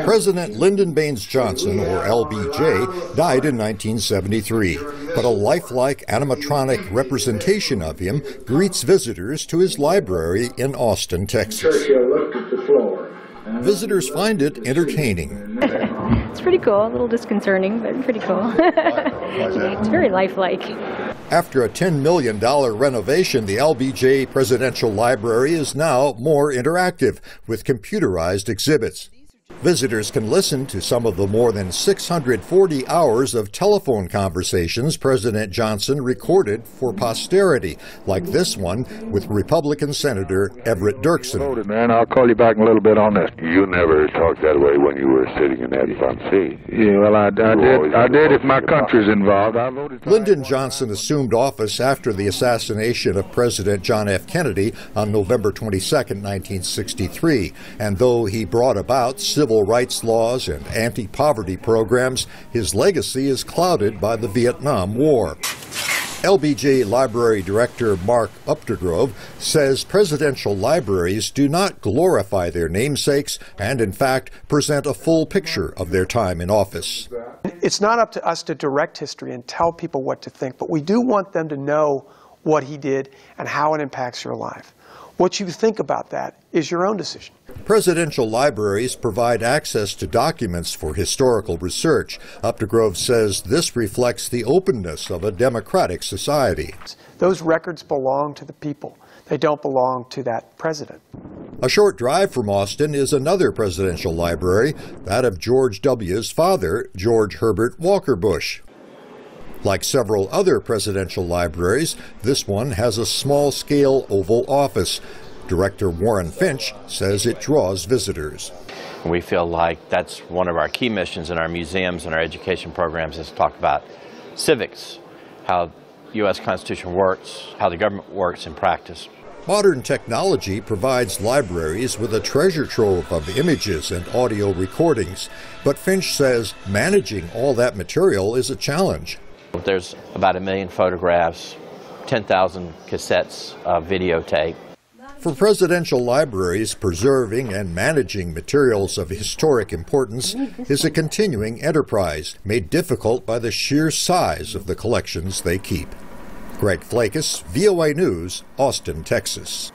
President Lyndon Baines Johnson, or LBJ, died in 1973, but a lifelike animatronic representation of him greets visitors to his library in Austin, Texas. Visitors find it entertaining. It's pretty cool, a little disconcerting, but pretty cool. It's very lifelike. After a $10 million renovation, the LBJ Presidential Library is now more interactive with computerized exhibits. Visitors can listen to some of the more than 640 hours of telephone conversations President Johnson recorded for posterity, like this one with Republican Senator Everett Dirksen. Man, I'll call you back in a little bit on this. You never talked that way when you were sitting in that front seat. Yeah, well, I did if my country's involved. I voted. Lyndon Johnson assumed office after the assassination of President John F. Kennedy on November 22, 1963, and though he brought about civil rights laws and anti-poverty programs, his legacy is clouded by the Vietnam War. LBJ Library Director Mark Updegrove says presidential libraries do not glorify their namesakes and, in fact, present a full picture of their time in office. It's not up to us to direct history and tell people what to think, but we do want them to know what he did and how it impacts your life. What you think about that is your own decision. Presidential libraries provide access to documents for historical research. Updegrove says this reflects the openness of a democratic society. Those records belong to the people. They don't belong to that president. A short drive from Austin is another presidential library, that of George W.'s father, George Herbert Walker Bush. Like several other presidential libraries, this one has a small-scale Oval Office. Director Warren Finch says it draws visitors. We feel like that's one of our key missions in our museums and our education programs is to talk about civics, how the U.S. Constitution works, how the government works in practice. Modern technology provides libraries with a treasure trove of images and audio recordings, but Finch says managing all that material is a challenge. There's about 1 million photographs, 10,000 cassettes of videotape. For presidential libraries, preserving and managing materials of historic importance is a continuing enterprise made difficult by the sheer size of the collections they keep. Greg Flakus, VOA News, Austin, Texas.